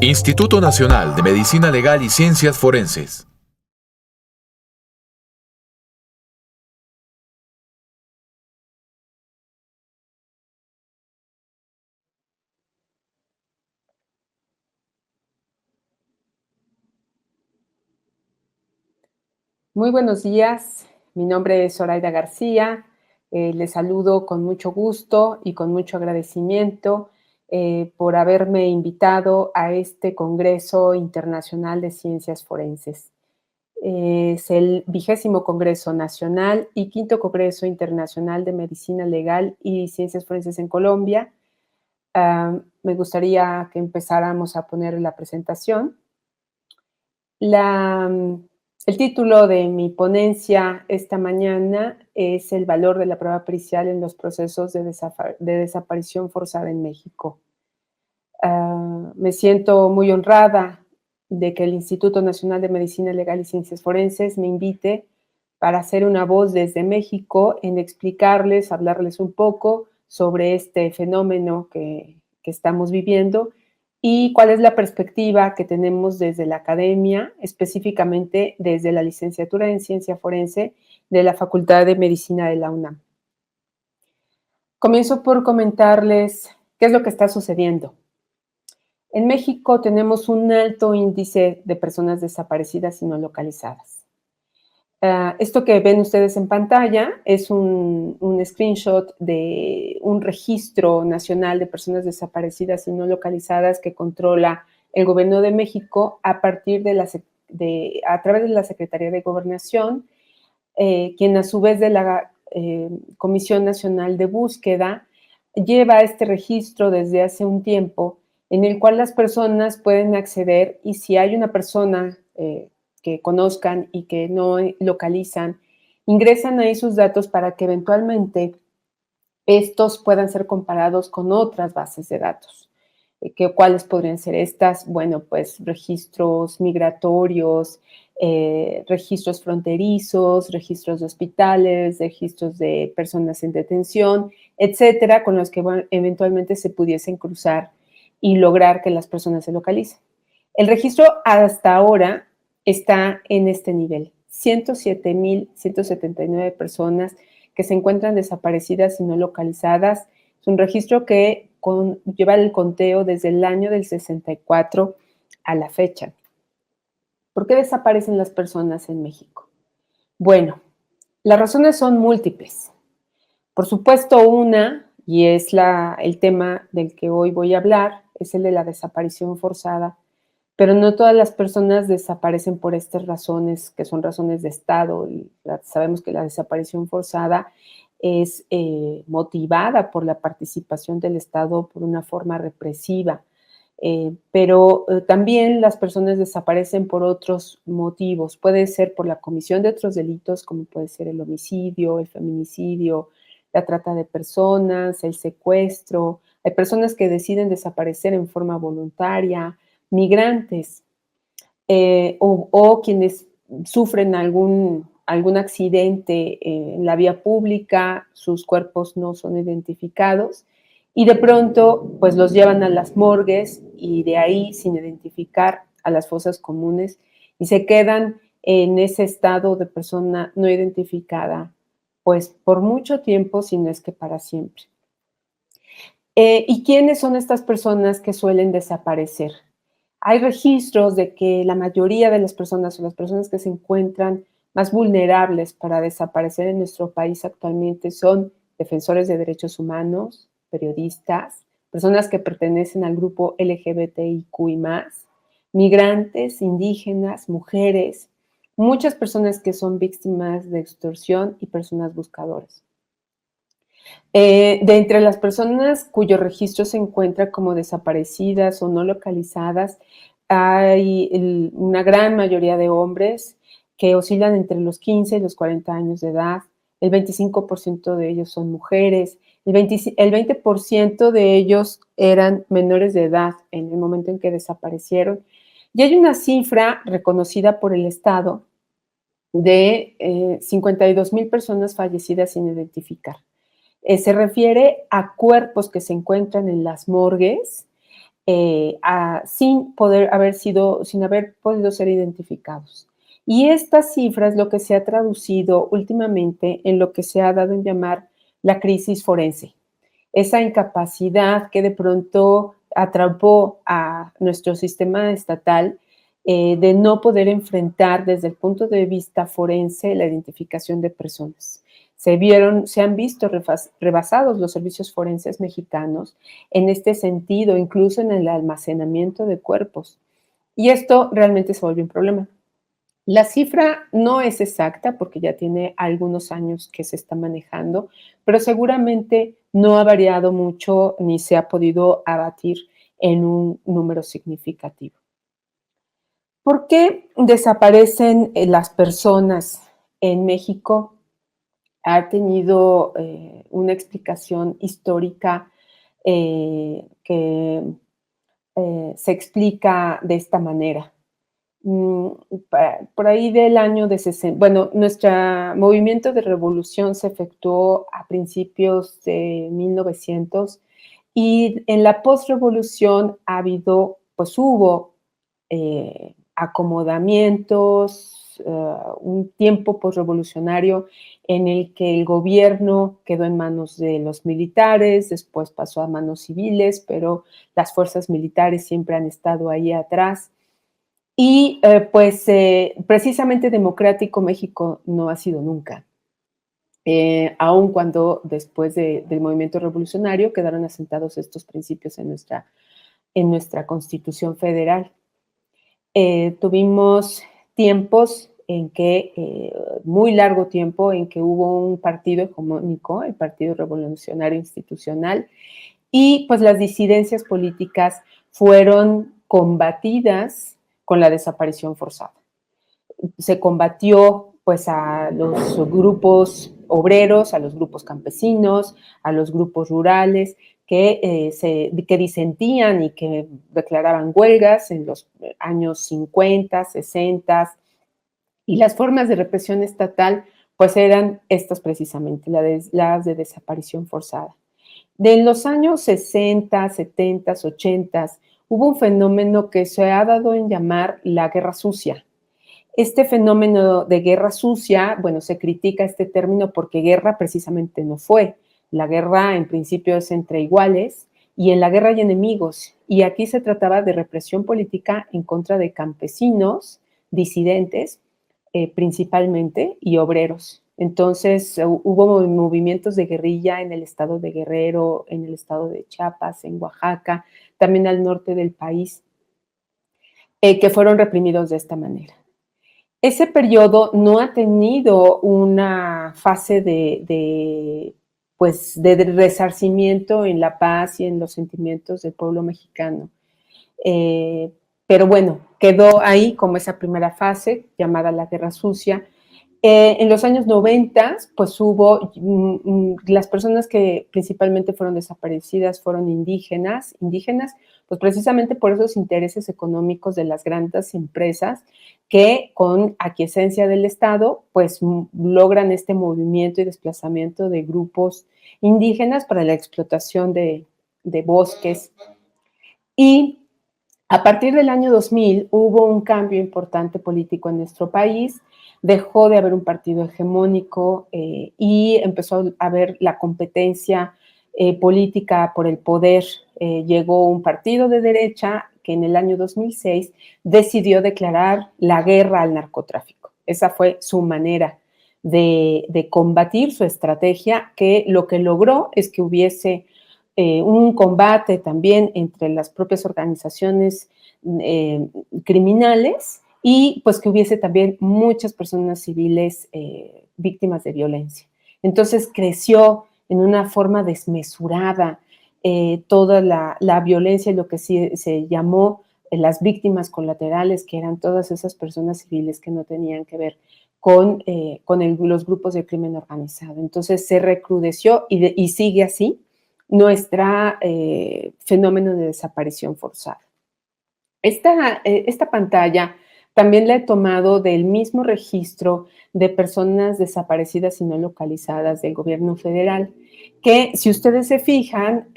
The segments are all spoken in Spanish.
Instituto Nacional de Medicina Legal y Ciencias Forenses. Muy buenos días, mi nombre es Zoraida García, les saludo con mucho gusto y con mucho agradecimiento por haberme invitado a este Congreso Internacional de Ciencias Forenses. Es el 20º Congreso Nacional y 5º Congreso Internacional de Medicina Legal y Ciencias Forenses en Colombia. Me gustaría que empezáramos a poner la presentación. El título de mi ponencia esta mañana es El valor de la prueba pericial en los procesos de desaparición forzada en México. Me siento muy honrada de que el Instituto Nacional de Medicina Legal y Ciencias Forenses me invite para ser una voz desde México en explicarles, hablarles un poco sobre este fenómeno que estamos viviendo y cuál es la perspectiva que tenemos desde la academia, específicamente desde la licenciatura en Ciencia Forense de la Facultad de Medicina de la UNAM. Comienzo por comentarles qué es lo que está sucediendo. En México tenemos un alto índice de personas desaparecidas y no localizadas. Esto que ven ustedes en pantalla es un screenshot de un registro nacional de personas desaparecidas y no localizadas que controla el Gobierno de México a través de la Secretaría de Gobernación, quien a su vez de la Comisión Nacional de Búsqueda lleva este registro desde hace un tiempo en el cual las personas pueden acceder y si hay una persona que conozcan y que no localizan, ingresan ahí sus datos para que eventualmente estos puedan ser comparados con otras bases de datos. ¿Cuáles podrían ser estas? Bueno, pues registros migratorios, registros fronterizos, registros de hospitales, registros de personas en detención, etcétera, con los que eventualmente se pudiesen cruzar y lograr que las personas se localicen. El registro hasta ahora está en este nivel, 107,179 personas que se encuentran desaparecidas y no localizadas. Es un registro que lleva el conteo desde el año del 64 a la fecha. ¿Por qué desaparecen las personas en México? Bueno, las razones son múltiples. Por supuesto, una, y es el tema del que hoy voy a hablar, es el de la desaparición forzada, pero no todas las personas desaparecen por estas razones, que son razones de Estado. Y sabemos que la desaparición forzada es motivada por la participación del Estado por una forma represiva. Pero también las personas desaparecen por otros motivos. Puede ser por la comisión de otros delitos, como puede ser el homicidio, el feminicidio, la trata de personas, el secuestro. Hay personas que deciden desaparecer en forma voluntaria, migrantes o quienes sufren algún accidente en la vía pública, sus cuerpos no son identificados y de pronto pues los llevan a las morgues y de ahí sin identificar a las fosas comunes y se quedan en ese estado de persona no identificada pues por mucho tiempo, si no es que para siempre. ¿Y quiénes son estas personas que suelen desaparecer? Hay registros de que la mayoría de las personas o las personas que se encuentran más vulnerables para desaparecer en nuestro país actualmente son defensores de derechos humanos, periodistas, personas que pertenecen al grupo LGBTIQ+, migrantes, indígenas, mujeres, muchas personas que son víctimas de extorsión y personas buscadoras. De entre las personas cuyo registro se encuentra como desaparecidas o no localizadas, hay una gran mayoría de hombres que oscilan entre los 15 y los 40 años de edad. El 25% de ellos son mujeres. El 20% de ellos eran menores de edad en el momento en que desaparecieron. Y hay una cifra reconocida por el Estado de 52,000 personas fallecidas sin identificar. Se refiere a cuerpos que se encuentran en las morgues sin haber podido ser identificados. Y esta cifra es lo que se ha traducido últimamente en lo que se ha dado en llamar la crisis forense. Esa incapacidad que de pronto atrapó a nuestro sistema estatal de no poder enfrentar desde el punto de vista forense la identificación de personas. Se han visto rebasados los servicios forenses mexicanos en este sentido, incluso en el almacenamiento de cuerpos. Y esto realmente se volvió un problema. La cifra no es exacta porque ya tiene algunos años que se está manejando, pero seguramente no ha variado mucho ni se ha podido abatir en un número significativo. ¿Por qué desaparecen las personas en México? Ha tenido una explicación histórica que se explica de esta manera. Mm, por ahí del año de 60, bueno, nuestro movimiento de revolución se efectuó a principios de 1900 y en la postrevolución hubo acomodamientos, un tiempo postrevolucionario en el que el gobierno quedó en manos de los militares, después pasó a manos civiles, pero las fuerzas militares siempre han estado ahí atrás. Y precisamente democrático México no ha sido nunca, aun cuando después del movimiento revolucionario quedaron asentados estos principios en nuestra Constitución Federal. Tuvimos tiempos en que, muy largo tiempo, en que hubo un partido hegemónico, el Partido Revolucionario Institucional, y pues las disidencias políticas fueron combatidas con la desaparición forzada. Se combatió pues a los grupos obreros, a los grupos campesinos, a los grupos rurales que disentían y que declaraban huelgas en los años 50, 60, y las formas de represión estatal pues eran estas precisamente, las de desaparición forzada. De los años 60, 70, 80, hubo un fenómeno que se ha dado en llamar la guerra sucia. Este fenómeno de guerra sucia, bueno, se critica este término porque guerra precisamente no fue. La guerra en principio es entre iguales y en la guerra hay enemigos. Y aquí se trataba de represión política en contra de campesinos, disidentes, principalmente, y obreros. Entonces hubo movimientos de guerrilla en el estado de Guerrero, en el estado de Chiapas, en Oaxaca, también al norte del país, que fueron reprimidos de esta manera. Ese periodo no ha tenido una fase de resarcimiento en la paz y en los sentimientos del pueblo mexicano. Pero bueno, quedó ahí como esa primera fase llamada la Guerra Sucia. En los años 90, pues hubo las personas que principalmente fueron desaparecidas fueron indígenas, pues precisamente por esos intereses económicos de las grandes empresas que con aquiescencia del Estado, pues logran este movimiento y desplazamiento de grupos indígenas para la explotación de bosques. Y a partir del año 2000 hubo un cambio importante político en nuestro país, dejó de haber un partido hegemónico y empezó a haber la competencia política por el poder. Llegó un partido de derecha que en el año 2006 decidió declarar la guerra al narcotráfico. Esa fue su manera de combatir, su estrategia, que lo que logró es que hubiese un combate también entre las propias organizaciones criminales y pues que hubiese también muchas personas civiles víctimas de violencia. Entonces creció en una forma desmesurada toda la violencia y lo que se llamó las víctimas colaterales, que eran todas esas personas civiles que no tenían que ver con los grupos de crimen organizado. Entonces se recrudeció y sigue así nuestro fenómeno de desaparición forzada. Esta pantalla también la he tomado del mismo registro de personas desaparecidas y no localizadas del gobierno federal, que si ustedes se fijan,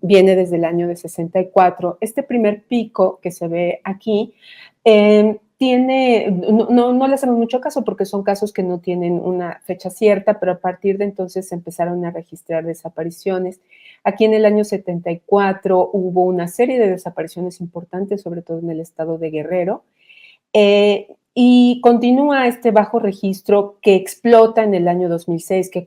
viene desde el año de 64. Este primer pico que se ve aquí no le hacemos mucho caso porque son casos que no tienen una fecha cierta, pero a partir de entonces se empezaron a registrar desapariciones. Aquí en el año 74 hubo una serie de desapariciones importantes, sobre todo en el estado de Guerrero, y continúa este bajo registro que explota en el año 2006, que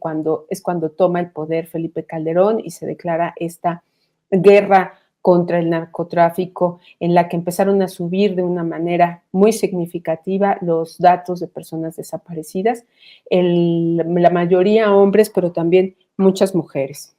es cuando toma el poder Felipe Calderón y se declara esta guerra contra el narcotráfico, en la que empezaron a subir de una manera muy significativa los datos de personas desaparecidas, la mayoría hombres, pero también muchas mujeres.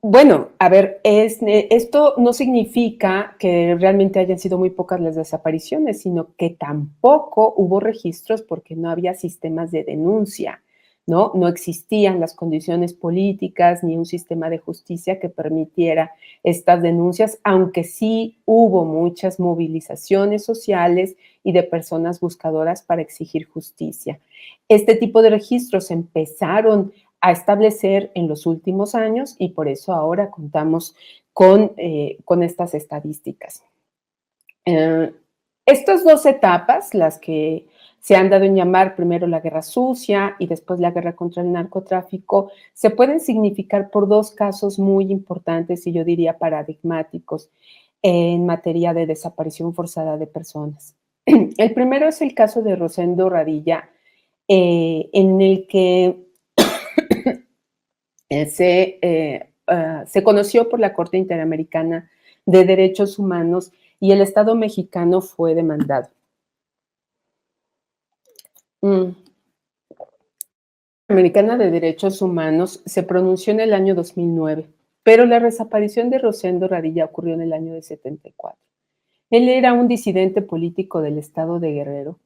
Bueno, a ver, esto no significa que realmente hayan sido muy pocas las desapariciones, sino que tampoco hubo registros porque no había sistemas de denuncia, ¿no? No existían las condiciones políticas ni un sistema de justicia que permitiera estas denuncias, aunque sí hubo muchas movilizaciones sociales y de personas buscadoras para exigir justicia. Este tipo de registros empezaron a establecer en los últimos años y por eso ahora contamos con estas estadísticas. Estas dos etapas, las que se han dado en llamar primero la guerra sucia y después la guerra contra el narcotráfico, se pueden significar por dos casos muy importantes y yo diría paradigmáticos en materia de desaparición forzada de personas. El primero es el caso de Rosendo Radilla, en el que se conoció por la Corte Interamericana de Derechos Humanos y el Estado mexicano fue demandado. Americana de Derechos Humanos se pronunció en el año 2009, pero la desaparición de Rosendo Radilla ocurrió en el año de 74. Él era un disidente político del estado de Guerrero,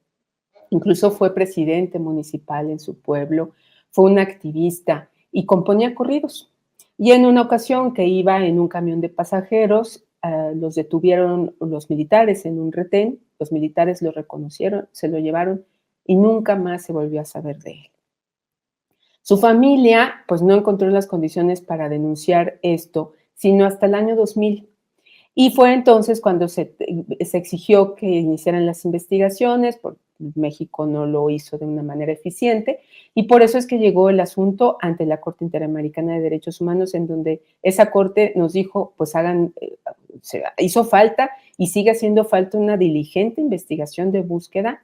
incluso fue presidente municipal en su pueblo, fue un activista y componía corridos. Y en una ocasión que iba en un camión de pasajeros, los detuvieron los militares en un retén, los militares lo reconocieron, se lo llevaron y nunca más se volvió a saber de él. Su familia, pues, no encontró las condiciones para denunciar esto, sino hasta el año 2000. Y fue entonces cuando se exigió que iniciaran las investigaciones, porque México no lo hizo de una manera eficiente, y por eso es que llegó el asunto ante la Corte Interamericana de Derechos Humanos, en donde esa corte nos dijo, pues hizo falta y sigue haciendo falta una diligente investigación de búsqueda.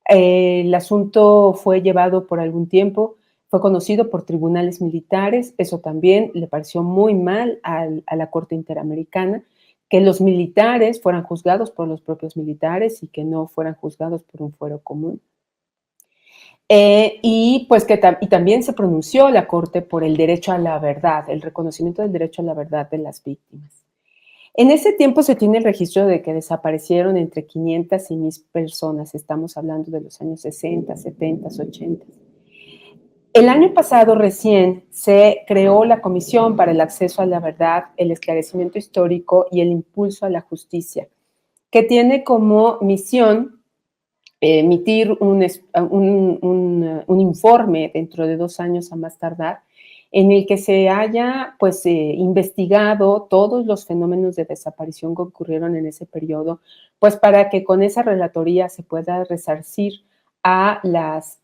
El asunto fue llevado por algún tiempo, fue conocido por tribunales militares, eso también le pareció muy mal a la Corte Interamericana, que los militares fueran juzgados por los propios militares y que no fueran juzgados por un fuero común. Y también se pronunció la Corte por el derecho a la verdad, el reconocimiento del derecho a la verdad de las víctimas. En ese tiempo se tiene el registro de que desaparecieron entre 500 y 1000 personas, estamos hablando de los años 60, 70, 80. El año pasado recién se creó la Comisión para el Acceso a la Verdad, el Esclarecimiento Histórico y el Impulso a la Justicia, que tiene como misión emitir un informe dentro de 2 años a más tardar, en el que se haya investigado todos los fenómenos de desaparición que ocurrieron en ese periodo, pues para que con esa relatoría se pueda resarcir a las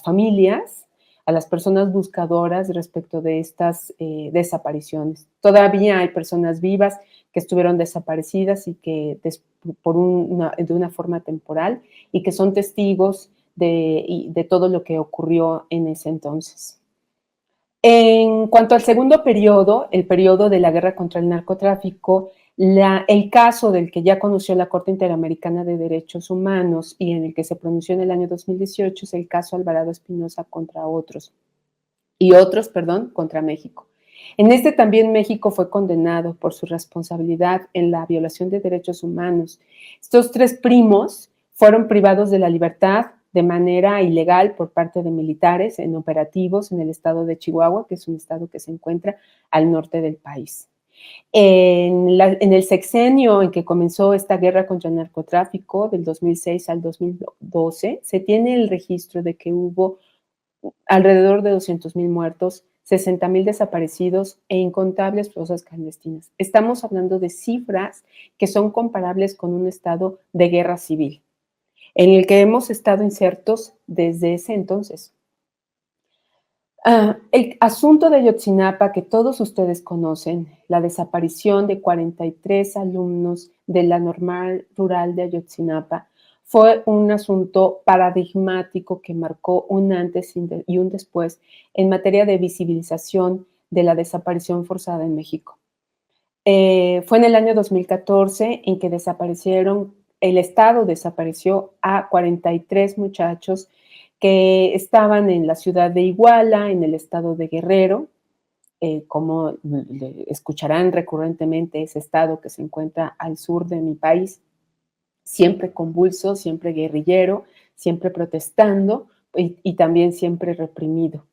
familias, a las personas buscadoras respecto de estas desapariciones. Todavía hay personas vivas que estuvieron desaparecidas y que de una forma temporal y que son testigos de todo lo que ocurrió en ese entonces. En cuanto al segundo periodo, el periodo de la guerra contra el narcotráfico, el caso del que ya conoció la Corte Interamericana de Derechos Humanos y en el que se pronunció en el año 2018 es el caso Alvarado Espinosa contra México. En este también México fue condenado por su responsabilidad en la violación de derechos humanos. Estos 3 primos fueron privados de la libertad de manera ilegal por parte de militares en operativos en el estado de Chihuahua, que es un estado que se encuentra al norte del país. En el sexenio en que comenzó esta guerra contra el narcotráfico, del 2006 al 2012, se tiene el registro de que hubo alrededor de 200,000 muertos, 60,000 desaparecidos e incontables fosas clandestinas. Estamos hablando de cifras que son comparables con un estado de guerra civil, en el que hemos estado insertos desde ese entonces. El asunto de Ayotzinapa, que todos ustedes conocen, la desaparición de 43 alumnos de la Normal Rural de Ayotzinapa, fue un asunto paradigmático que marcó un antes y un después en materia de visibilización de la desaparición forzada en México. Fue en el año 2014 en que el Estado desapareció a 43 muchachos que estaban en la ciudad de Iguala, en el estado de Guerrero, como escucharán recurrentemente, ese estado que se encuentra al sur de mi país, siempre convulso, siempre guerrillero, siempre protestando y también siempre reprimido.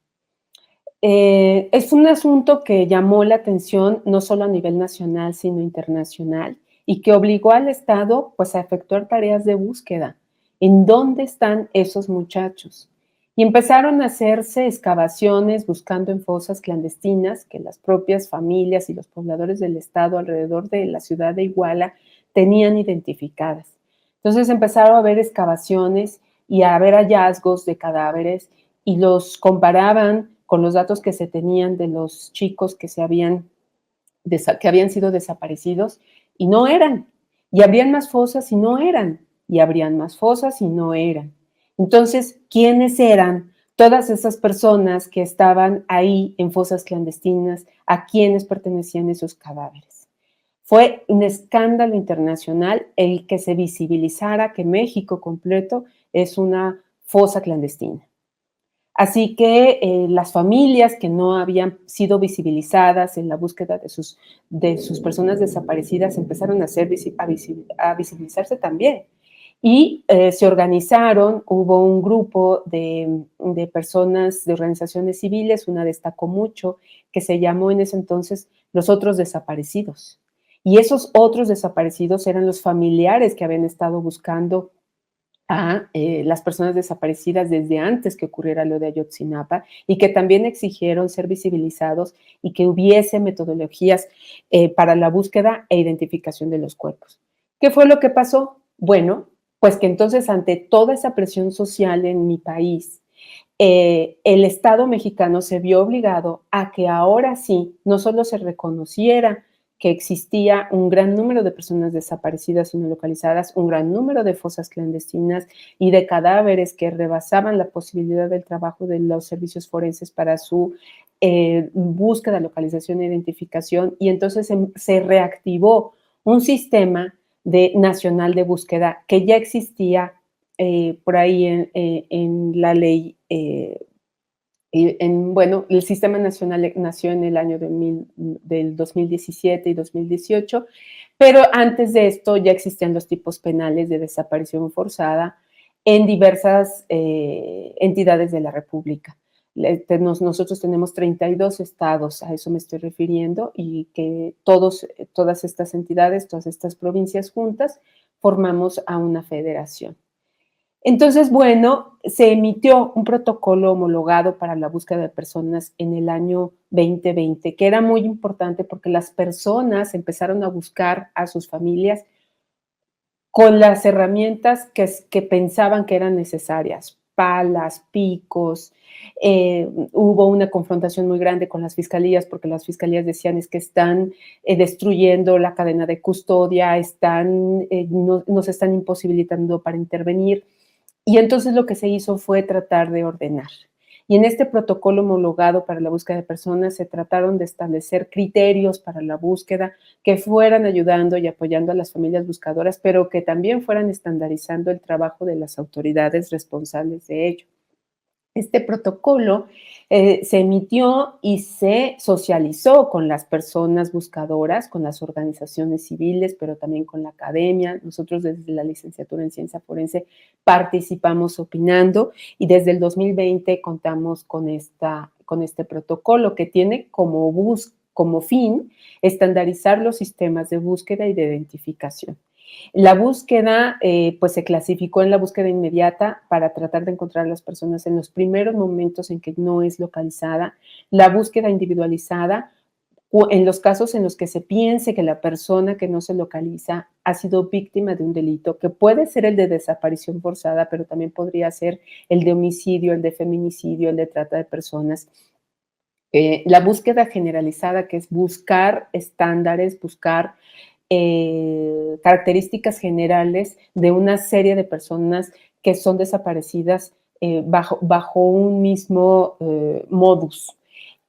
Es un asunto que llamó la atención no solo a nivel nacional, sino internacional, y que obligó al Estado pues, a efectuar tareas de búsqueda. ¿En dónde están esos muchachos? Y empezaron a hacerse excavaciones buscando en fosas clandestinas que las propias familias y los pobladores del Estado alrededor de la ciudad de Iguala tenían identificadas. Entonces empezaron a haber excavaciones y a haber hallazgos de cadáveres y los comparaban con los datos que se tenían de los chicos que habían sido desaparecidos y no eran. Y habrían más fosas y no eran. Y habrían más fosas y no eran. Entonces, ¿quiénes eran todas esas personas que estaban ahí en fosas clandestinas? ¿A quiénes pertenecían esos cadáveres? Fue un escándalo internacional el que se visibilizara que México completo es una fosa clandestina. Así que las familias que no habían sido visibilizadas en la búsqueda de sus personas desaparecidas empezaron a visibilizarse también. Y se organizaron, hubo un grupo de personas, de organizaciones civiles, una destacó mucho, que se llamó en ese entonces Los Otros Desaparecidos. Y esos otros desaparecidos eran los familiares que habían estado buscando a las personas desaparecidas desde antes que ocurriera lo de Ayotzinapa y que también exigieron ser visibilizados y que hubiese metodologías para la búsqueda e identificación de los cuerpos. ¿Qué fue lo que pasó? Bueno, pues que entonces ante toda esa presión social en mi país, el Estado mexicano se vio obligado a que ahora sí no solo se reconociera que existía un gran número de personas desaparecidas y no localizadas, un gran número de fosas clandestinas y de cadáveres que rebasaban la posibilidad del trabajo de los servicios forenses para su búsqueda, localización e identificación. Y entonces se reactivó un sistema nacional de búsqueda que ya existía por ahí en la ley bueno, el Sistema Nacional nació en el año del 2017 y 2018, pero antes de esto ya existían los tipos penales de desaparición forzada en diversas entidades de la República. Nosotros tenemos 32 estados, a eso me estoy refiriendo, y que todas estas entidades, todas estas provincias juntas, formamos a una federación. Entonces, bueno, se emitió un protocolo homologado para la búsqueda de personas en el año 2020, que era muy importante porque las personas empezaron a buscar a sus familias con las herramientas que pensaban que eran necesarias, palas, picos. Hubo una confrontación muy grande con las fiscalías porque las fiscalías decían es que están destruyendo la cadena de custodia, nos están imposibilitando para intervenir. Y entonces lo que se hizo fue tratar de ordenar. Y en este protocolo homologado para la búsqueda de personas se trataron de establecer criterios para la búsqueda que fueran ayudando y apoyando a las familias buscadoras, pero que también fueran estandarizando el trabajo de las autoridades responsables de ello. Este protocolo se emitió y se socializó con las personas buscadoras, con las organizaciones civiles, pero también con la academia. Nosotros desde la licenciatura en Ciencia Forense participamos opinando y desde el 2020 contamos con este protocolo que tiene como fin estandarizar los sistemas de búsqueda y de identificación. La búsqueda, pues se clasificó en la búsqueda inmediata para tratar de encontrar a las personas en los primeros momentos en que no es localizada, la búsqueda individualizada, o en los casos en los que se piense que la persona que no se localiza ha sido víctima de un delito, que puede ser el de desaparición forzada, pero también podría ser el de homicidio, el de feminicidio, el de trata de personas. La búsqueda generalizada, que es buscar estándares, buscar características generales de una serie de personas que son desaparecidas bajo un mismo modus.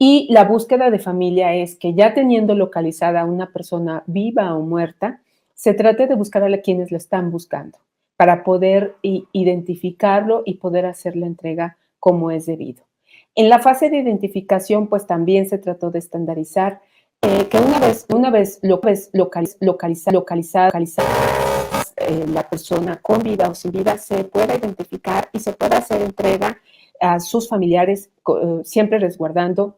Y la búsqueda de familia es que ya teniendo localizada a una persona viva o muerta, se trate de buscar a quienes lo están buscando para poder identificarlo y poder hacer la entrega como es debido. En la fase de identificación, pues también se trató de estandarizar que una vez localizada la persona con vida o sin vida, se pueda identificar y se pueda hacer entrega a sus familiares, siempre resguardando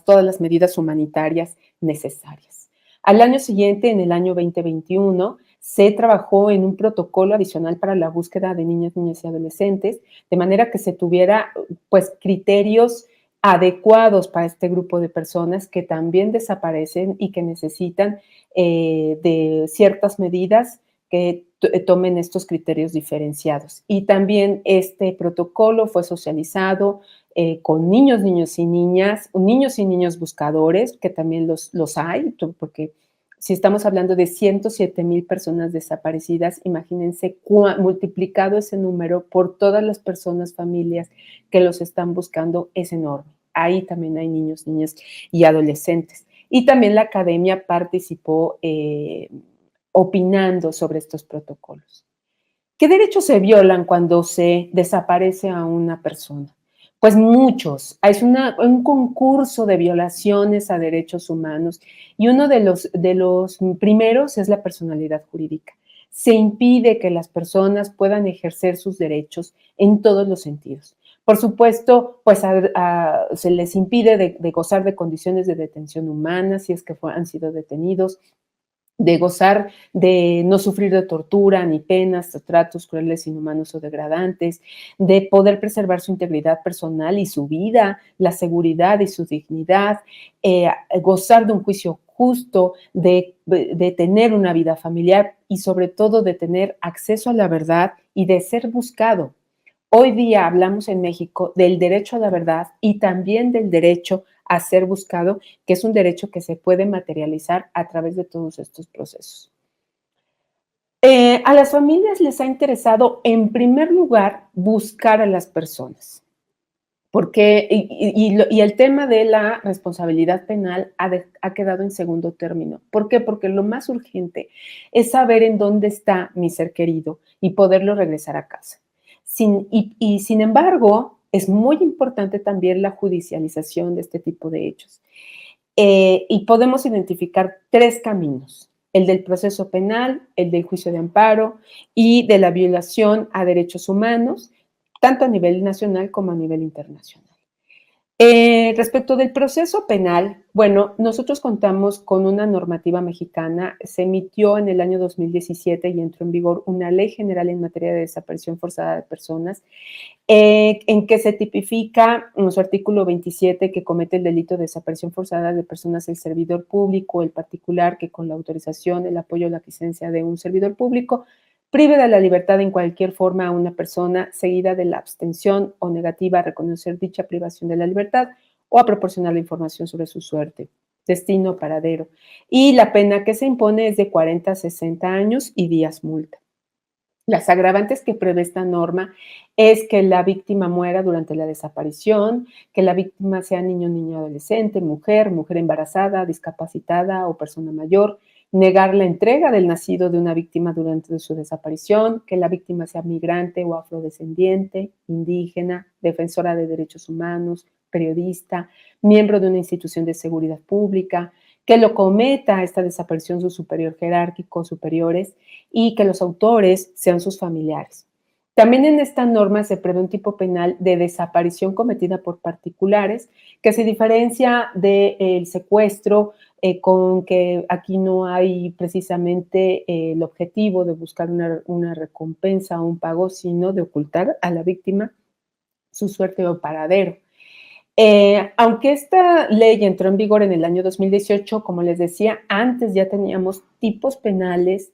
todas las medidas humanitarias necesarias. Al año siguiente, en el año 2021, se trabajó en un protocolo adicional para la búsqueda de niñas, niñas y adolescentes, de manera que se tuviera pues criterios adecuados para este grupo de personas que también desaparecen y que necesitan de ciertas medidas que tomen estos criterios diferenciados. Y también este protocolo fue socializado con niños, niños y niños buscadores, que también los hay, porque si estamos hablando de 107,000 personas desaparecidas, imagínense multiplicado ese número por todas las personas, familias que los están buscando, es enorme. Ahí también hay niños, niñas y adolescentes. Y también la academia participó opinando sobre estos protocolos. ¿Qué derechos se violan cuando se desaparece a una persona? Pues muchos. Es un concurso de violaciones a derechos humanos y uno de los primeros es la personalidad jurídica. Se impide que las personas puedan ejercer sus derechos en todos los sentidos. Por supuesto, pues se les impide de gozar de condiciones de detención humana si es que han sido detenidos, de gozar de no sufrir de tortura ni penas, tratos crueles, inhumanos o degradantes, de poder preservar su integridad personal y su vida, la seguridad y su dignidad, gozar de un juicio justo, de tener una vida familiar y sobre todo de tener acceso a la verdad y de ser buscado. Hoy día hablamos en México del derecho a la verdad y también del derecho a ser buscado, que es un derecho que se puede materializar a través de todos estos procesos. A las familias les ha interesado, en primer lugar, buscar a las personas, porque y el tema de la responsabilidad penal ha quedado en segundo término. ¿Por qué? Porque lo más urgente es saber en dónde está mi ser querido y poderlo regresar a casa. Sin embargo, es muy importante también la judicialización de este tipo de hechos. Y podemos identificar tres caminos: el del proceso penal, el del juicio de amparo y de la violación a derechos humanos, tanto a nivel nacional como a nivel internacional. Respecto del proceso penal, bueno, nosotros contamos con una normativa mexicana. Se emitió en el año 2017 y entró en vigor una ley general en materia de desaparición forzada de personas, en que se tipifica en su artículo 27 que comete el delito de desaparición forzada de personas el servidor público, el particular que con la autorización, el apoyo o la licencia de un servidor público prive de la libertad en cualquier forma a una persona, seguida de la abstención o negativa a reconocer dicha privación de la libertad o a proporcionar la información sobre su suerte, destino, paradero. Y la pena que se impone es de 40 a 60 años y días multa. Las agravantes que prevé esta norma es que la víctima muera durante la desaparición, que la víctima sea niño, niña, adolescente, mujer, mujer embarazada, discapacitada o persona mayor, negar la entrega del nacido de una víctima durante su desaparición, que la víctima sea migrante o afrodescendiente, indígena, defensora de derechos humanos, periodista, miembro de una institución de seguridad pública, que lo cometa esta desaparición su superior jerárquico, superiores, y que los autores sean sus familiares. También en esta norma se prevé un tipo penal de desaparición cometida por particulares, que se diferencia del secuestro, con que aquí no hay precisamente el objetivo de buscar una recompensa o un pago, sino de ocultar a la víctima su suerte o paradero. Aunque esta ley entró en vigor en el año 2018, como les decía, antes ya teníamos tipos penales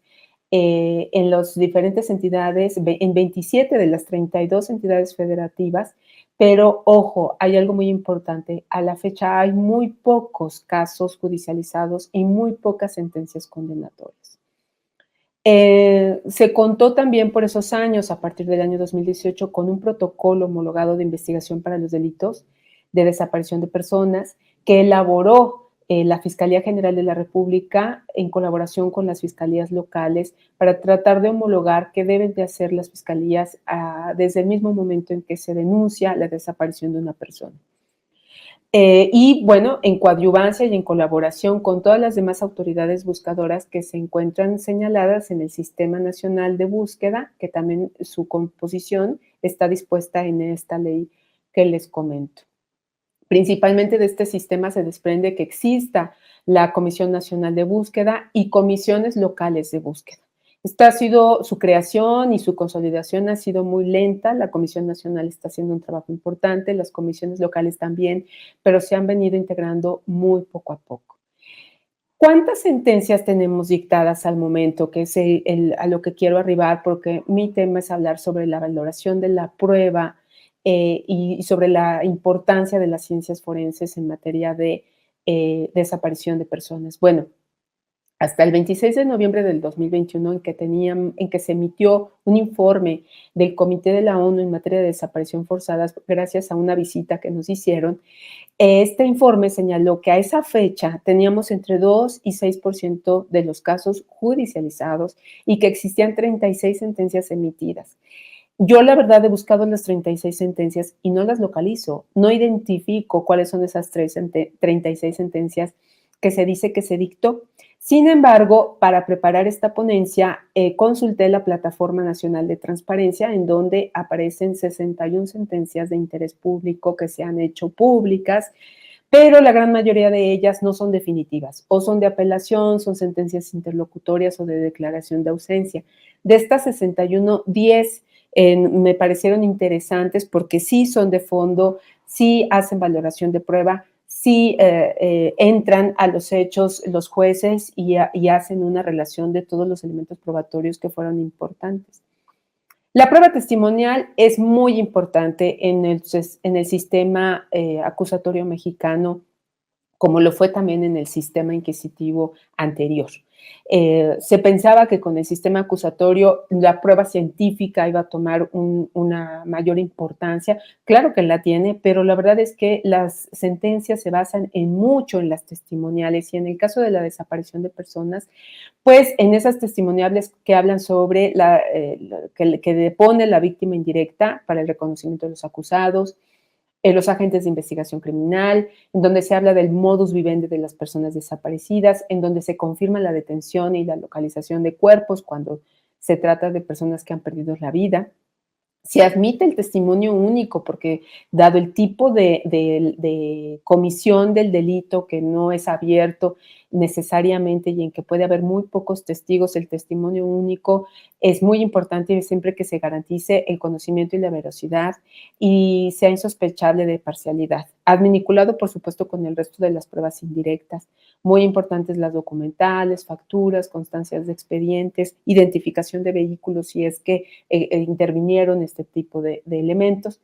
en las diferentes entidades, en 27 de las 32 entidades federativas, pero ojo, hay algo muy importante, a la fecha hay muy pocos casos judicializados y muy pocas sentencias condenatorias. Se contó también por esos años, a partir del año 2018, con un protocolo homologado de investigación para los delitos de desaparición de personas que elaboró la Fiscalía General de la República en colaboración con las fiscalías locales para tratar de homologar qué deben de hacer las fiscalías desde el mismo momento en que se denuncia la desaparición de una persona. Y bueno, en coadyuvancia y en colaboración con todas las demás autoridades buscadoras que se encuentran señaladas en el Sistema Nacional de Búsqueda, que también su composición está dispuesta en esta ley que les comento. Principalmente de este sistema se desprende que exista la Comisión Nacional de Búsqueda y comisiones locales de búsqueda. Esta ha sido su creación y su consolidación ha sido muy lenta. La Comisión Nacional está haciendo un trabajo importante, las comisiones locales también, pero se han venido integrando muy poco a poco. ¿Cuántas sentencias tenemos dictadas al momento? Que es a lo que quiero arribar, porque mi tema es hablar sobre la valoración de la prueba y sobre la importancia de las ciencias forenses en materia de desaparición de personas. Bueno, hasta el 26 de noviembre del 2021, en que se emitió un informe del Comité de la ONU en materia de desaparición forzada, gracias a una visita que nos hicieron, este informe señaló que a esa fecha teníamos entre 2 y 6% de los casos judicializados y que existían 36 sentencias emitidas. Yo la verdad he buscado las 36 sentencias y no las localizo, no identifico cuáles son esas 36 sentencias que se dice que se dictó. Sin embargo, para preparar esta ponencia, consulté la Plataforma Nacional de Transparencia, en donde aparecen 61 sentencias de interés público que se han hecho públicas, pero la gran mayoría de ellas no son definitivas, o son de apelación, son sentencias interlocutorias o de declaración de ausencia. De estas 61, 10 me parecieron interesantes porque sí son de fondo, sí hacen valoración de prueba, sí entran a los hechos los jueces y hacen una relación de todos los elementos probatorios que fueron importantes. La prueba testimonial es muy importante en el sistema acusatorio mexicano, como lo fue también en el sistema inquisitivo anterior. Se pensaba que con el sistema acusatorio la prueba científica iba a tomar una mayor importancia. Claro que la tiene, pero la verdad es que las sentencias se basan mucho en las testimoniales y en el caso de la desaparición de personas, pues en esas testimoniales que hablan sobre que depone la víctima indirecta para el reconocimiento de los acusados, los agentes de investigación criminal, en donde se habla del modus vivendi de las personas desaparecidas, en donde se confirma la detención y la localización de cuerpos cuando se trata de personas que han perdido la vida. Se admite el testimonio único porque dado el tipo de comisión del delito que no es abierto necesariamente y en que puede haber muy pocos testigos, el testimonio único es muy importante siempre que se garantice el conocimiento y la veracidad y sea insospechable de parcialidad. Adminiculado, por supuesto, con el resto de las pruebas indirectas. Muy importantes las documentales, facturas, constancias de expedientes, identificación de vehículos si es que intervinieron este tipo de elementos.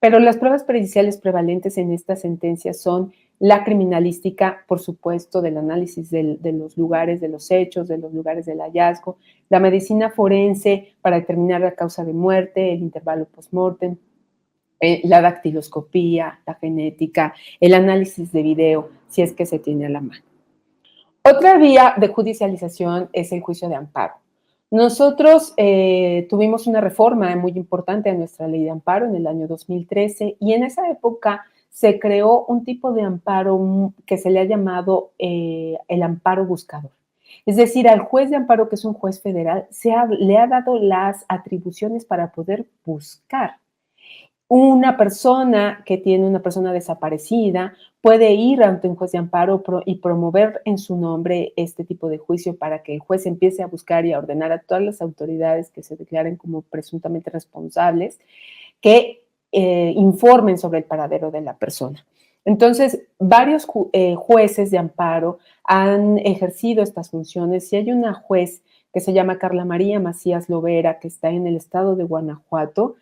Pero las pruebas periciales prevalentes en estas sentencias son la criminalística, por supuesto, del análisis de los lugares de los hechos, de los lugares del hallazgo, la medicina forense para determinar la causa de muerte, el intervalo postmortem, la dactiloscopía, la genética, el análisis de video, si es que se tiene a la mano. Otra vía de judicialización es el juicio de amparo. Nosotros tuvimos una reforma muy importante a nuestra ley de amparo en el año 2013 y en esa época se creó un tipo de amparo que se le ha llamado el amparo buscador. Es decir, al juez de amparo, que es un juez federal, le ha dado las atribuciones para poder buscar. Una persona que tiene una persona desaparecida puede ir ante un juez de amparo y promover en su nombre este tipo de juicio para que el juez empiece a buscar y a ordenar a todas las autoridades que se declaren como presuntamente responsables que informen sobre el paradero de la persona. Entonces, varios jueces de amparo han ejercido estas funciones y hay una juez que se llama Carla María Macías Lovera, que está en el estado de Guanajuato,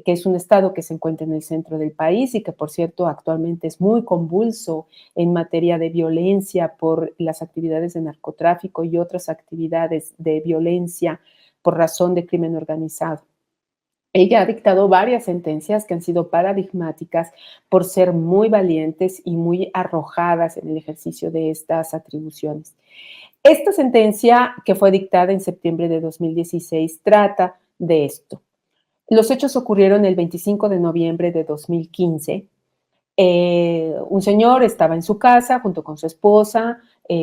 que es un estado que se encuentra en el centro del país y que, por cierto, actualmente es muy convulso en materia de violencia por las actividades de narcotráfico y otras actividades de violencia por razón de crimen organizado. Ella ha dictado varias sentencias que han sido paradigmáticas por ser muy valientes y muy arrojadas en el ejercicio de estas atribuciones. Esta sentencia, que fue dictada en septiembre de 2016, trata de esto. Los hechos ocurrieron el 25 de noviembre de 2015. Un señor estaba en su casa junto con su esposa,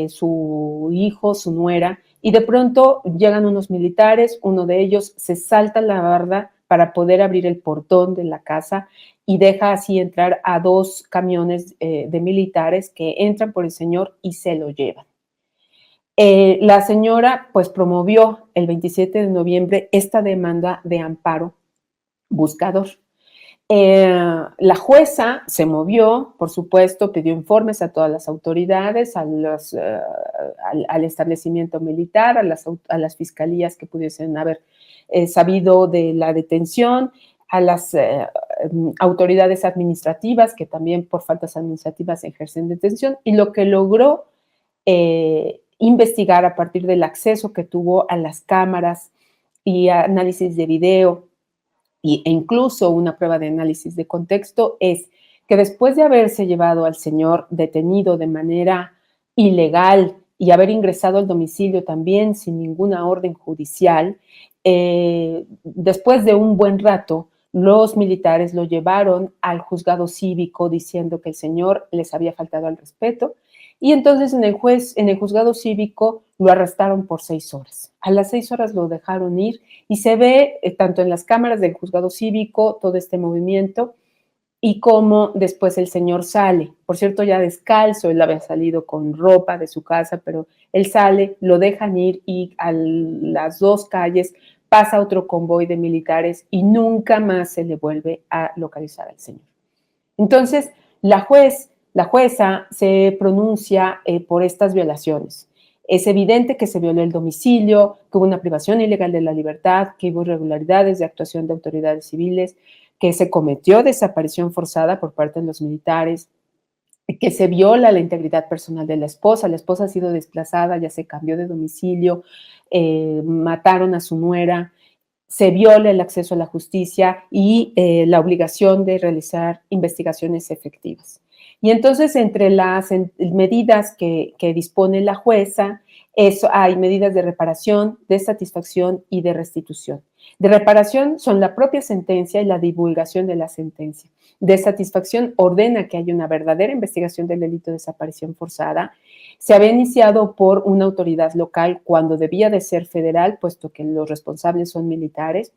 su hijo, su nuera, y de pronto llegan unos militares, uno de ellos se salta la barda para poder abrir el portón de la casa y deja así entrar a 2 camiones de militares que entran por el señor y se lo llevan. La señora pues promovió el 27 de noviembre esta demanda de amparo buscador. La jueza se movió, por supuesto, pidió informes a todas las autoridades, al establecimiento militar, a las fiscalías que pudiesen haber sabido de la detención, a las autoridades administrativas que también por faltas administrativas ejercen detención, y lo que logró investigar a partir del acceso que tuvo a las cámaras y a análisis de video e incluso una prueba de análisis de contexto es que después de haberse llevado al señor detenido de manera ilegal y haber ingresado al domicilio también sin ninguna orden judicial, después de un buen rato, los militares lo llevaron al juzgado cívico diciendo que el señor les había faltado al respeto y entonces en el juzgado cívico lo arrestaron por 6 horas. A las 6 horas lo dejaron ir y se ve tanto en las cámaras del juzgado cívico todo este movimiento y cómo después el señor sale. Por cierto, ya descalzo, él había salido con ropa de su casa, pero él sale, lo dejan ir y a las 2 calles pasa otro convoy de militares y nunca más se le vuelve a localizar al señor. Entonces, la jueza se pronuncia por estas violaciones. Es evidente que se violó el domicilio, que hubo una privación ilegal de la libertad, que hubo irregularidades de actuación de autoridades civiles, que se cometió desaparición forzada por parte de los militares, que se viola la integridad personal de la esposa. La esposa ha sido desplazada, ya se cambió de domicilio, mataron a su nuera, se viola el acceso a la justicia y la obligación de realizar investigaciones efectivas. Y entonces, entre las medidas que dispone la jueza, hay medidas de reparación, de satisfacción y de restitución. De reparación son la propia sentencia y la divulgación de la sentencia. De satisfacción ordena que haya una verdadera investigación del delito de desaparición forzada. Se había iniciado por una autoridad local cuando debía de ser federal, puesto que los responsables son militares,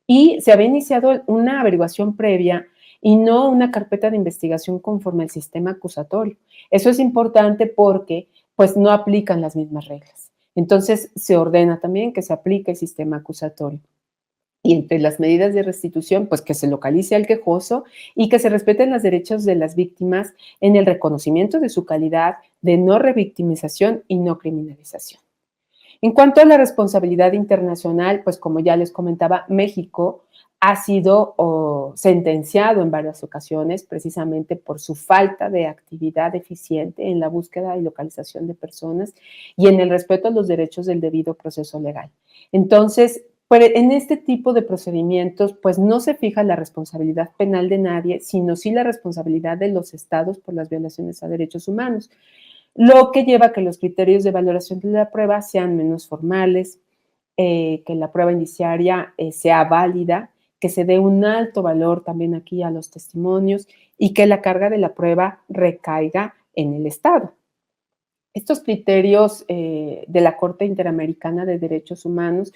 y se había iniciado una averiguación previa y no una carpeta de investigación conforme al sistema acusatorio. Eso es importante porque pues no aplican las mismas reglas. Entonces se ordena también que se aplique el sistema acusatorio. Y entre las medidas de restitución, pues que se localice al quejoso y que se respeten los derechos de las víctimas en el reconocimiento de su calidad de no revictimización y no criminalización. En cuanto a la responsabilidad internacional, pues como ya les comentaba, México ha sido sentenciado en varias ocasiones precisamente por su falta de actividad eficiente en la búsqueda y localización de personas y en el respeto a los derechos del debido proceso legal. Entonces, en este tipo de procedimientos, pues no se fija la responsabilidad penal de nadie, sino sí la responsabilidad de los estados por las violaciones a derechos humanos, lo que lleva a que los criterios de valoración de la prueba sean menos formales, que la prueba indiciaria sea válida, que se dé un alto valor también aquí a los testimonios y que la carga de la prueba recaiga en el Estado. Estos criterios de la Corte Interamericana de Derechos Humanos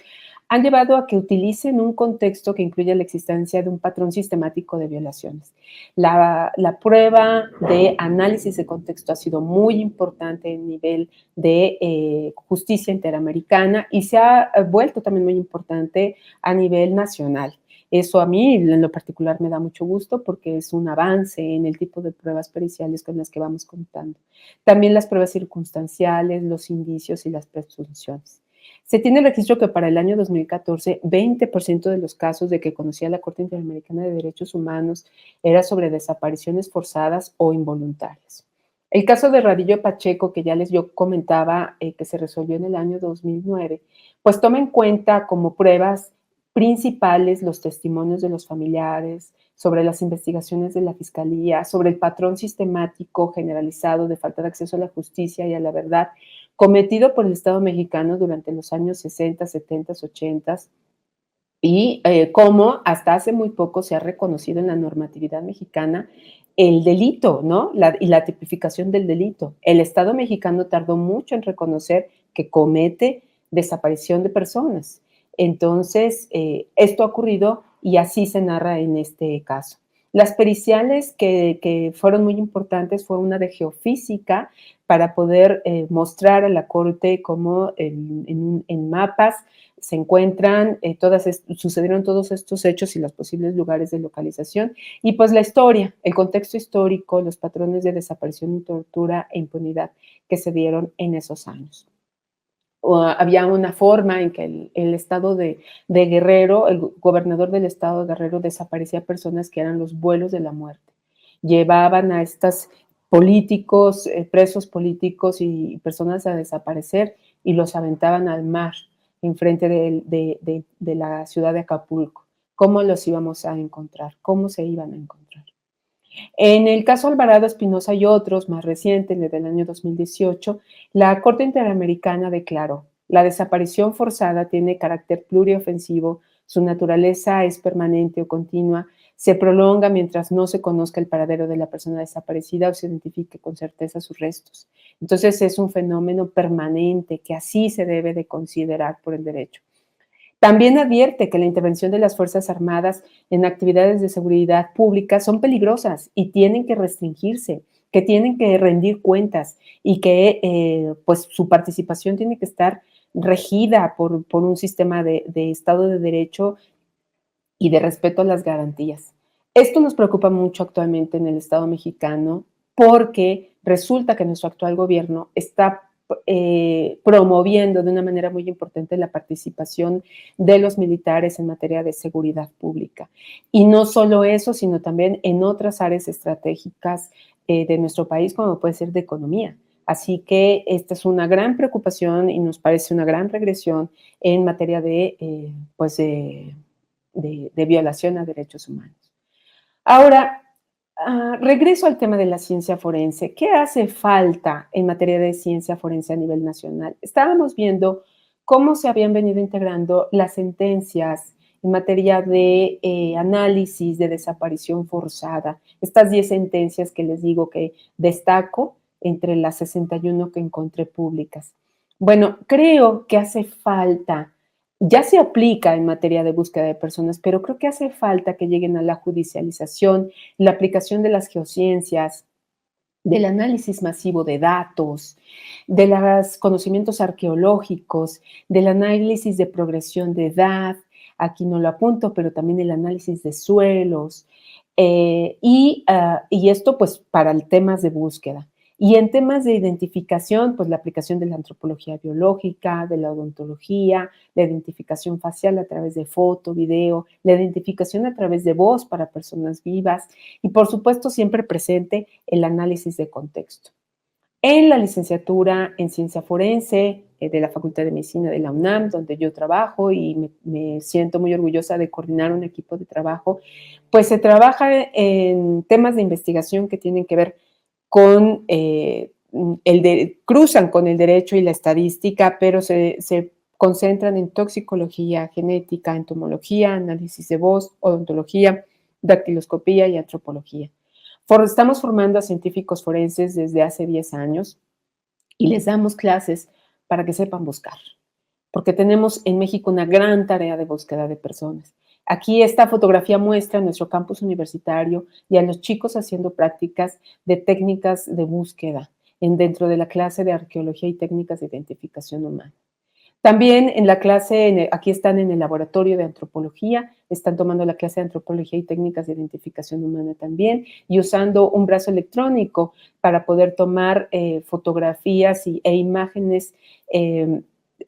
han llevado a que utilicen un contexto que incluye la existencia de un patrón sistemático de violaciones. La prueba de análisis de contexto ha sido muy importante en nivel de justicia interamericana y se ha vuelto también muy importante a nivel nacional. Eso a mí en lo particular me da mucho gusto porque es un avance en el tipo de pruebas periciales con las que vamos contando. También las pruebas circunstanciales, los indicios y las presunciones. Se tiene registro que para el año 2014, 20% de los casos de que conocía la Corte Interamericana de Derechos Humanos era sobre desapariciones forzadas o involuntarias. El caso de Radillo Pacheco, que ya les yo comentaba, que se resolvió en el año 2009, pues toma en cuenta como pruebas principales los testimonios de los familiares, sobre las investigaciones de la Fiscalía, sobre el patrón sistemático generalizado de falta de acceso a la justicia y a la verdad cometido por el Estado mexicano durante los años 60, 70, 80 y cómo hasta hace muy poco se ha reconocido en la normatividad mexicana el delito, ¿no? Y la tipificación del delito. El Estado mexicano tardó mucho en reconocer que comete desaparición de personas. Entonces, esto ha ocurrido y así se narra en este caso. Las periciales que fueron muy importantes fue una de geofísica para poder mostrar a la Corte cómo en mapas se encuentran, sucedieron todos estos hechos y los posibles lugares de localización. Y pues la historia, el contexto histórico, los patrones de desaparición y tortura e impunidad que se dieron en esos años. Había una forma en que el estado de Guerrero, el gobernador del estado de Guerrero desaparecía personas que eran los vuelos de la muerte. Llevaban a estos políticos, presos políticos y personas a desaparecer y los aventaban al mar enfrente de la ciudad de Acapulco. ¿Cómo los íbamos a encontrar? ¿Cómo se iban a encontrar? En el caso Alvarado Espinosa y otros más recientes, desde el año 2018, la Corte Interamericana declaró: la desaparición forzada tiene carácter pluriofensivo, su naturaleza es permanente o continua, se prolonga mientras no se conozca el paradero de la persona desaparecida o se identifique con certeza sus restos. Entonces es un fenómeno permanente que así se debe de considerar por el derecho. También advierte que la intervención de las Fuerzas Armadas en actividades de seguridad pública son peligrosas y tienen que restringirse, que tienen que rendir cuentas y que pues su participación tiene que estar regida por un sistema de Estado de Derecho y de respeto a las garantías. Esto nos preocupa mucho actualmente en el Estado mexicano porque resulta que nuestro actual gobierno está promoviendo de una manera muy importante la participación de los militares en materia de seguridad pública. Y no solo eso, sino también en otras áreas estratégicas de nuestro país, como puede ser de economía. Así que esta es una gran preocupación y nos parece una gran regresión en materia pues de violación a derechos humanos. Ahora, regreso al tema de la ciencia forense. ¿Qué hace falta en materia de ciencia forense a nivel nacional? Estábamos viendo cómo se habían venido integrando las sentencias en materia de análisis de desaparición forzada. Estas 10 sentencias que les digo que destaco entre las 61 que encontré públicas. Bueno, creo que hace falta, ya se aplica en materia de búsqueda de personas, pero creo que hace falta que lleguen a la judicialización, la aplicación de las geociencias, del análisis masivo de datos, de los conocimientos arqueológicos, del análisis de progresión de edad, aquí no lo apunto, pero también el análisis de suelos, y esto pues para el temas de búsqueda. Y en temas de identificación, pues la aplicación de la antropología biológica, de la odontología, la identificación facial a través de foto, video, la identificación a través de voz para personas vivas y por supuesto siempre presente el análisis de contexto. En la licenciatura en ciencia forense de la Facultad de Medicina de la UNAM, donde yo trabajo y me siento muy orgullosa de coordinar un equipo de trabajo, pues se trabaja en temas de investigación que tienen que ver con cruzan con el derecho y la estadística, pero se concentran en toxicología, genética, entomología, análisis de voz, odontología, dactiloscopía y antropología. Estamos formando a científicos forenses desde hace 10 años. y les damos clases para que sepan buscar, porque tenemos en México una gran tarea de búsqueda de personas. Aquí esta fotografía muestra nuestro campus universitario y a los chicos haciendo prácticas de técnicas de búsqueda dentro de la clase de arqueología y técnicas de identificación humana. También en la clase, aquí están en el laboratorio de antropología, están tomando la clase de antropología y técnicas de identificación humana también, y usando un brazo electrónico para poder tomar fotografías e imágenes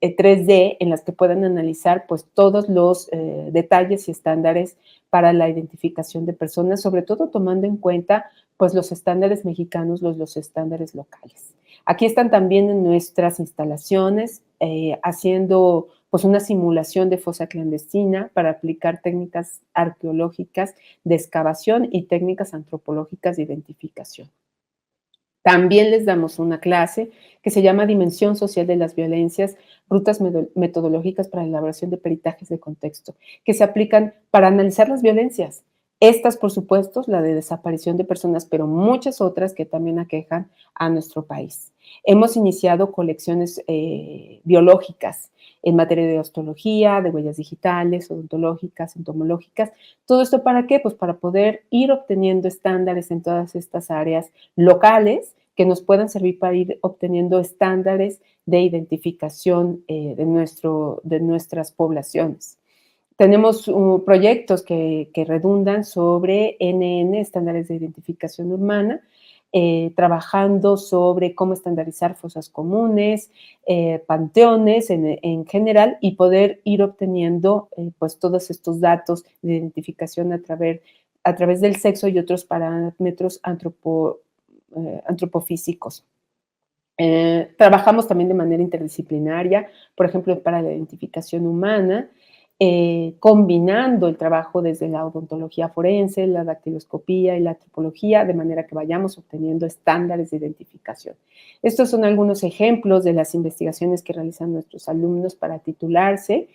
3D en las que puedan analizar pues todos los detalles y estándares para la identificación de personas, sobre todo tomando en cuenta pues los estándares mexicanos, los estándares locales. Aquí están también en nuestras instalaciones haciendo pues una simulación de fosa clandestina para aplicar técnicas arqueológicas de excavación y técnicas antropológicas de identificación. También les damos una clase que se llama Dimensión Social de las Violencias, rutas metodológicas para la elaboración de peritajes de contexto, que se aplican para analizar las violencias. Estas, por supuesto, la de desaparición de personas, pero muchas otras que también aquejan a nuestro país. Hemos iniciado colecciones biológicas en materia de osteología, de huellas digitales, odontológicas, entomológicas. ¿Todo esto para qué? Pues para poder ir obteniendo estándares en todas estas áreas locales que nos puedan servir para ir obteniendo estándares de identificación de nuestras poblaciones. Tenemos proyectos que redundan sobre NN, estándares de identificación humana, trabajando sobre cómo estandarizar fosas comunes, panteones en general y poder ir obteniendo pues todos estos datos de identificación a través del sexo y otros parámetros antropofísicos. Trabajamos también de manera interdisciplinaria, por ejemplo, para la identificación humana, combinando el trabajo desde la odontología forense, la dactiloscopía y la antropología, de manera que vayamos obteniendo estándares de identificación. Estos son algunos ejemplos de las investigaciones que realizan nuestros alumnos para titularse.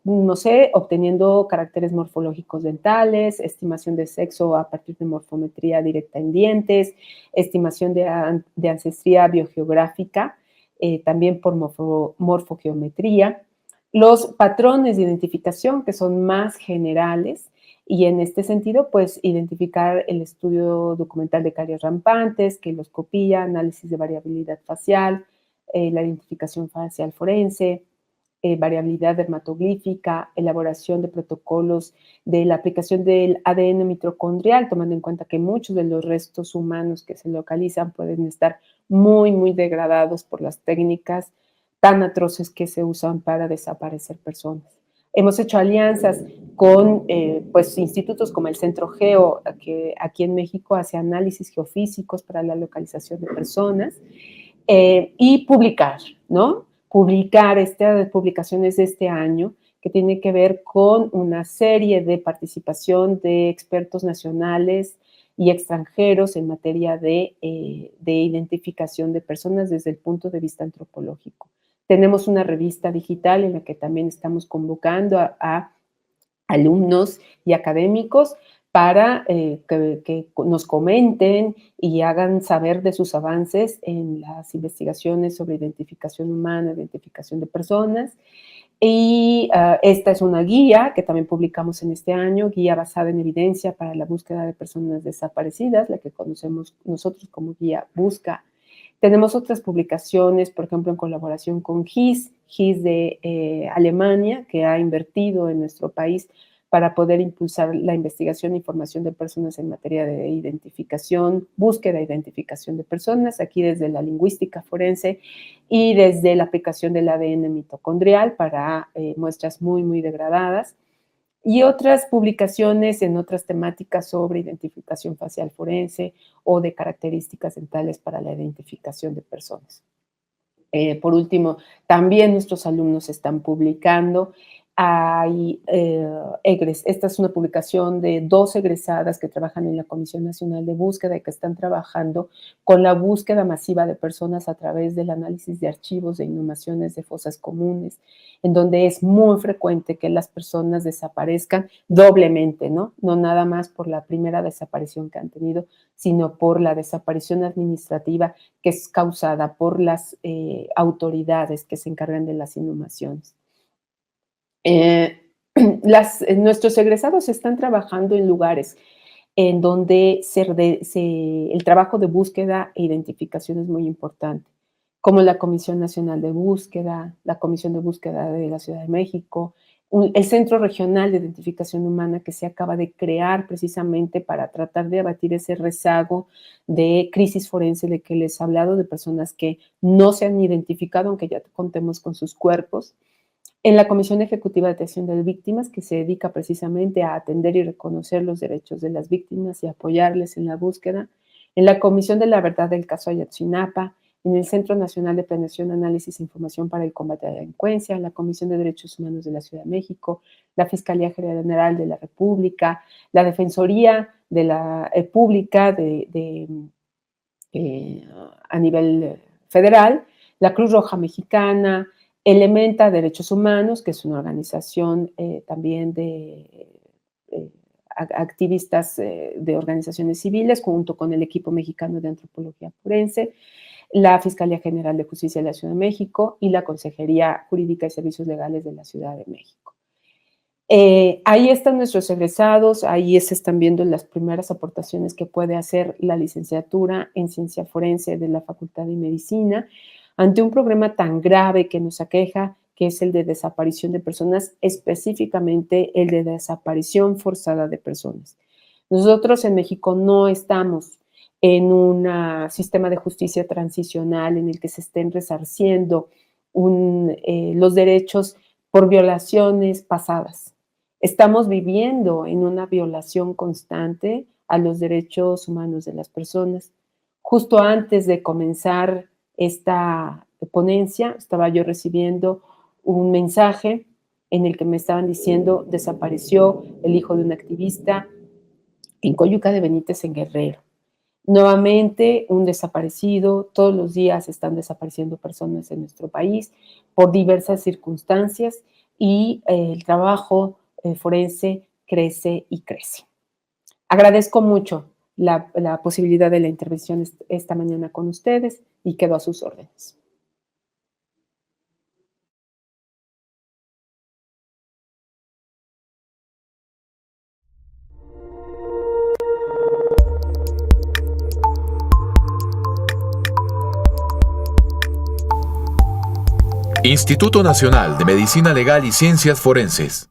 No sé, obteniendo caracteres morfológicos dentales, estimación de sexo a partir de morfometría directa en dientes, estimación de ancestría biogeográfica, también por morfogeometría, los patrones de identificación que son más generales y en este sentido, pues identificar el estudio documental de caries rampantes, queloscopía, análisis de variabilidad facial, la identificación facial forense, variabilidad dermatoglífica, elaboración de protocolos de la aplicación del ADN mitocondrial, tomando en cuenta que muchos de los restos humanos que se localizan pueden estar muy, muy degradados por las técnicas tan atroces que se usan para desaparecer personas. Hemos hecho alianzas con pues, institutos como el Centro Geo, que aquí en México hace análisis geofísicos para la localización de personas, y publicar, ¿no? Publicar estas publicaciones de este año que tiene que ver con una serie de participación de expertos nacionales y extranjeros en materia de identificación de personas desde el punto de vista antropológico. Tenemos una revista digital en la que también estamos convocando a alumnos y académicos para que nos comenten y hagan saber de sus avances en las investigaciones sobre identificación humana, identificación de personas. Y esta es una guía que también publicamos en este año, guía basada en evidencia para la búsqueda de personas desaparecidas, la que conocemos nosotros como guía Busca. Tenemos otras publicaciones, por ejemplo, en colaboración con GIS de Alemania, que ha invertido en nuestro país para poder impulsar la investigación e información de personas en materia de identificación, búsqueda e identificación de personas, aquí desde la lingüística forense y desde la aplicación del ADN mitocondrial para muestras muy, muy degradadas, y otras publicaciones en otras temáticas sobre identificación facial forense o de características dentales para la identificación de personas. Por último, también nuestros alumnos están publicando hay esta es una publicación de 2 egresadas que trabajan en la Comisión Nacional de Búsqueda y que están trabajando con la búsqueda masiva de personas a través del análisis de archivos de inhumaciones de fosas comunes, en donde es muy frecuente que las personas desaparezcan doblemente, ¿no? No nada más por la primera desaparición que han tenido, sino por la desaparición administrativa que es causada por las autoridades que se encargan de las inhumaciones. Eh, nuestros egresados están trabajando en lugares en donde el trabajo de búsqueda e identificación es muy importante, como la Comisión Nacional de Búsqueda, la Comisión de Búsqueda de la Ciudad de México, el Centro Regional de Identificación Humana que se acaba de crear precisamente para tratar de abatir ese rezago de crisis forense de que les he hablado, de personas que no se han identificado, aunque ya contemos con sus cuerpos. En la Comisión Ejecutiva de Atención de Víctimas, que se dedica precisamente a atender y reconocer los derechos de las víctimas y apoyarles en la búsqueda. En la Comisión de la Verdad del caso Ayotzinapa, en el Centro Nacional de Planeación, Análisis e Información para el Combate a la Delincuencia, en la Comisión de Derechos Humanos de la Ciudad de México, la Fiscalía General de la República, la Defensoría de la Pública a nivel federal, la Cruz Roja Mexicana, Elementa Derechos Humanos, que es una organización también de activistas de organizaciones civiles, junto con el equipo mexicano de antropología forense, la Fiscalía General de Justicia de la Ciudad de México y la Consejería Jurídica y Servicios Legales de la Ciudad de México. Ahí están nuestros egresados, ahí se están viendo las primeras aportaciones que puede hacer la licenciatura en Ciencia Forense de la Facultad de Medicina ante un problema tan grave que nos aqueja, que es el de desaparición de personas, específicamente el de desaparición forzada de personas. Nosotros en México no estamos en un sistema de justicia transicional en el que se estén resarciendo los derechos por violaciones pasadas. Estamos viviendo en una violación constante a los derechos humanos de las personas. Justo antes de comenzar esta ponencia, estaba yo recibiendo un mensaje en el que me estaban diciendo: desapareció el hijo de un activista en Coyuca de Benítez, en Guerrero. Nuevamente, un desaparecido. Todos los días están desapareciendo personas en nuestro país por diversas circunstancias y el trabajo forense crece y crece. Agradezco mucho la posibilidad de la intervención esta mañana con ustedes y quedo a sus órdenes. Instituto Nacional de Medicina Legal y Ciencias Forenses.